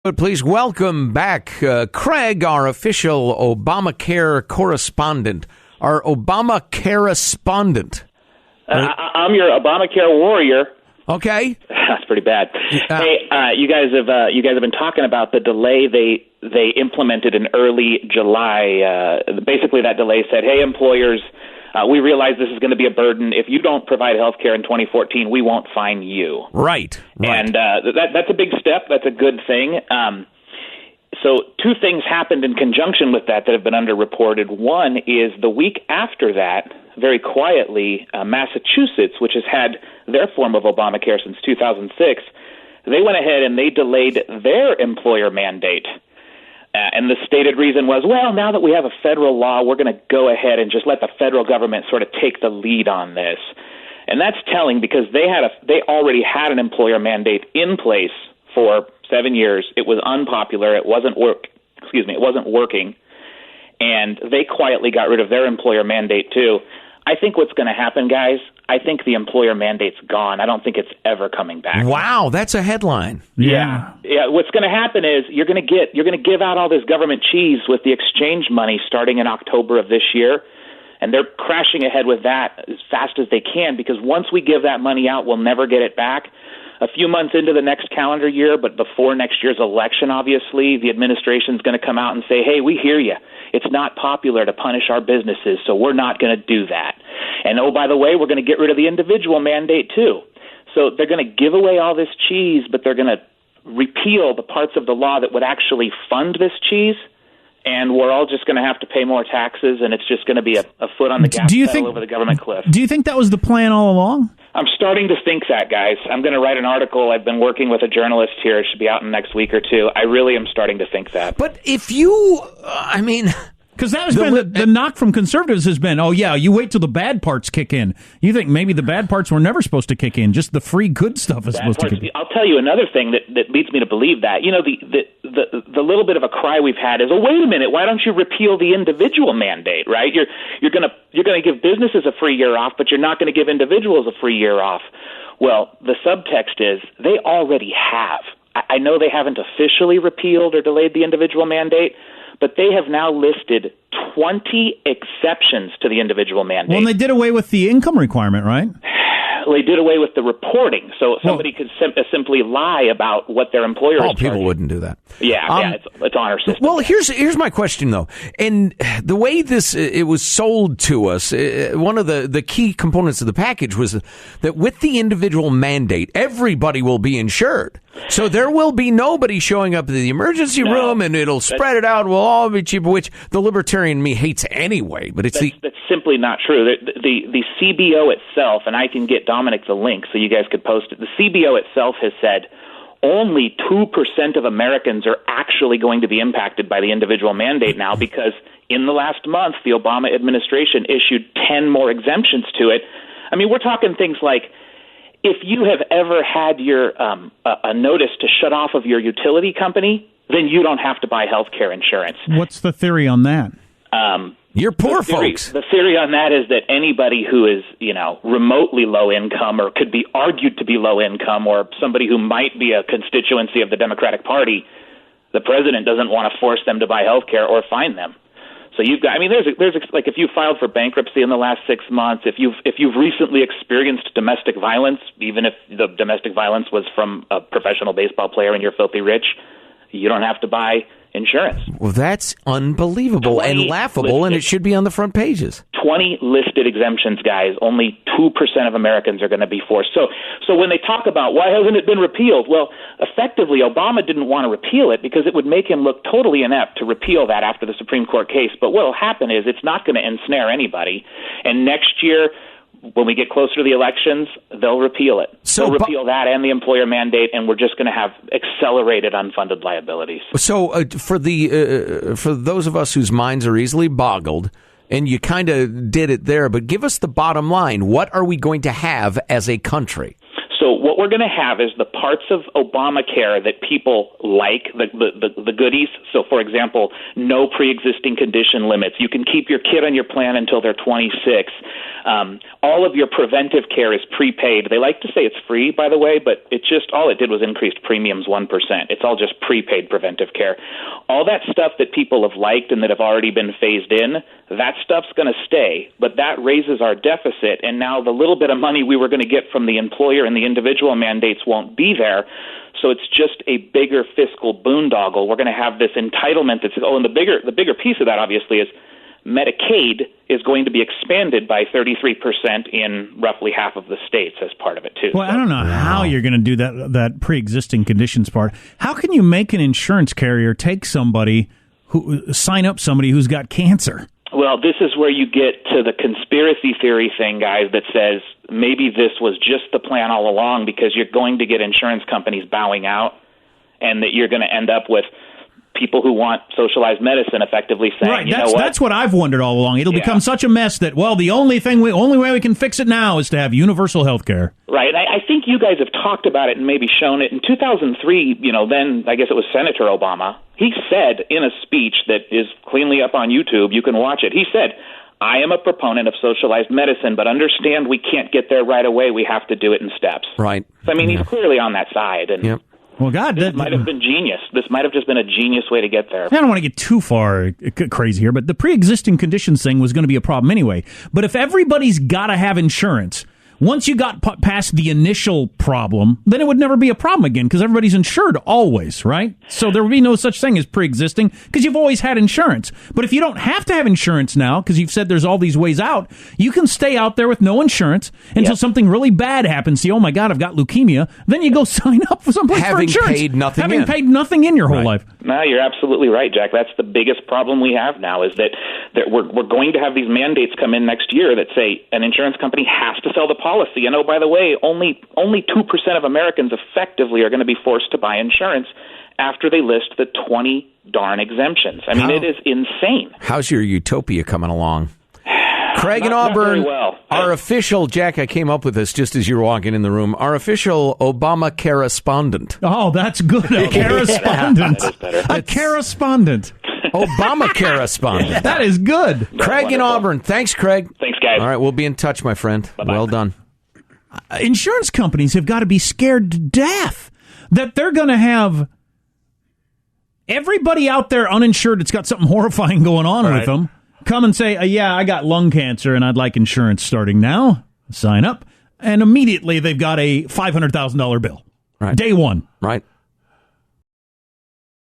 Please welcome back Craig, our official Obamacare correspondent, our Obamacare respondent. I'm your Obamacare warrior. Okay, that's pretty bad. Hey, you guys have been talking about the delay they implemented in early July. Basically, that delay said, "Hey, employers, we realize this is going to be a burden. If you don't provide health care in 2014, we won't fine you." Right. And that's a big step. That's a good thing. So two things happened in conjunction with that have been underreported. One is the week after that, very quietly, Massachusetts, which has had their form of Obamacare since 2006, they went ahead and they delayed their employer mandate. And the stated reason was, well, now that we have a federal law, we're going to go ahead and just let the federal government sort of take the lead on this. And that's telling because they already had an employer mandate in place for 7 years. It was unpopular. It wasn't working. And they quietly got rid of their employer mandate too. I think what's going to happen, guys, I think the employer mandate's gone. I don't think it's ever coming back. Wow, that's a headline. Yeah. What's going to happen is you're going to give out all this government cheese with the exchange money starting in October of this year, and they're crashing ahead with that as fast as they can because once we give that money out, we'll never get it back. A few months into the next calendar year, but before next year's election, obviously, the administration's going to come out and say, hey, we hear you. It's not popular to punish our businesses, so we're not going to do that. And, oh, by the way, we're going to get rid of the individual mandate, too. So they're going to give away all this cheese, but they're going to repeal the parts of the law that would actually fund this cheese, and we're all just going to have to pay more taxes, and it's just going to be a foot on the gas pedal over the government cliff. Do you think that was the plan all along? I'm starting to think that, guys. I'm going to write an article. I've been working with a journalist here. It should be out in the next week or two. I really am starting to think that. But if you, because that has been the knock from conservatives has been, oh, yeah, you wait till the bad parts kick in. You think maybe the bad parts were never supposed to kick in. Just the free good stuff is supposed to kick in. I'll tell you another thing that leads me to believe that. You know, the little bit of a cry we've had is, oh, wait a minute, why don't you repeal the individual mandate, right? You're going to give businesses a free year off, but you're not going to give individuals a free year off. Well, the subtext is they already have. I know they haven't officially repealed or delayed the individual mandate, but they have now listed 20 exceptions to the individual mandate. Well, and they did away with the income requirement, right? Well, they did away with the reporting, so somebody could simply lie about what their employer is charging. People wouldn't do that. Yeah, it's on our system. Well, here's my question, though. And the way it was sold to us, one of the key components of the package was that with the individual mandate, everybody will be insured. So there will be nobody showing up at the emergency room, and it'll spread it out. We'll all be cheaper, which the libertarian me hates anyway. But that's simply not true. The CBO itself, and I can get Dominic the link so you guys could post it. The CBO itself has said only 2% of Americans are actually going to be impacted by the individual mandate now because in the last month, the Obama administration issued 10 more exemptions to it. I mean, we're talking things like if you have ever had your a notice to shut off of your utility company, then you don't have to buy health care insurance. What's the theory on that? You're poor folks. The theory on that is that anybody who is, remotely low income or could be argued to be low income or somebody who might be a constituency of the Democratic Party, the president doesn't want to force them to buy health care or fine them. So you've got, there's like if you filed for bankruptcy in the last 6 months, if you've recently experienced domestic violence, even if the domestic violence was from a professional baseball player and you're filthy rich, you don't have to buy insurance. Well, that's unbelievable and laughable, and it should be on the front pages. 20 listed exemptions, guys. Only 2% of Americans are going to be forced. So when they talk about why hasn't it been repealed, well, effectively, Obama didn't want to repeal it because it would make him look totally inept to repeal that after the Supreme Court case. But what will happen is it's not going to ensnare anybody. And next year, when we get closer to the elections, they'll repeal it. They'll repeal that and the employer mandate, and we're just going to have accelerated unfunded liabilities. So for those of us whose minds are easily boggled, and you kind of did it there, but give us the bottom line. What are we going to have as a country? So what we're going to have is the parts of Obamacare that people like, the goodies. So, for example, no pre-existing condition limits. You can keep your kid on your plan until they're 26. All of your preventive care is prepaid. They like to say it's free, by the way, but all it did was increased premiums 1%. It's all just prepaid preventive care. All that stuff that people have liked and that have already been phased in, that stuff's going to stay, but that raises our deficit, and now the little bit of money we were going to get from the employer and the individual mandates won't be there. So it's just a bigger fiscal boondoggle. We're going to have this entitlement that's, and the bigger piece of that obviously is Medicaid is going to be expanded by 33% in roughly half of the states as part of it, too. Well, I don't know how you're going to do that pre-existing conditions part. How can you make an insurance carrier take sign up somebody who's got cancer? Well, this is where you get to the conspiracy theory thing, guys, that says maybe this was just the plan all along because you're going to get insurance companies bowing out and that you're going to end up with people who want socialized medicine effectively saying, right, that's what I've wondered all along. It'll become such a mess that, the only way we can fix it now is to have universal health care. Right. And I think you guys have talked about it and maybe shown it. In 2003, then I guess it was Senator Obama. He said in a speech that is cleanly up on YouTube, you can watch it. He said, I am a proponent of socialized medicine, but understand we can't get there right away. We have to do it in steps. Right. So, he's clearly on that side. And yep. Well, God, this might have been genius. This might have just been a genius way to get there. I don't want to get too far crazy here, but the pre-existing conditions thing was going to be a problem anyway. But if everybody's got to have insurance, once you got past the initial problem, then it would never be a problem again because everybody's insured always, right? So there would be no such thing as pre-existing because you've always had insurance. But if you don't have to have insurance now because you've said there's all these ways out, you can stay out there with no insurance until something really bad happens. See, oh my God, I've got leukemia. Then you go sign up for someplace for insurance. Having paid nothing in your whole life. No, you're absolutely right, Jack. That's the biggest problem we have now is that we're going to have these mandates come in next year that say an insurance company has to sell the policy. And by the way, only 2% of Americans effectively are going to be forced to buy insurance after they list the 20 darn exemptions. It is insane. How's your utopia coming along? Craig and Auburn, our official, Jack, I came up with this just as you were walking in the room, our official ObamaCare correspondent. Oh, that's good. A correspondent. A correspondent. ObamaCare correspondent. That is good. Craig and Auburn. Thanks, Craig. Thanks, guys. All right, we'll be in touch, my friend. Bye-bye. Well done. Insurance companies have got to be scared to death that they're going to have everybody out there uninsured that's got something horrifying going on with them come and say, I got lung cancer and I'd like insurance starting now. Sign up. And immediately they've got a $500,000 bill. Right. Day one. Right.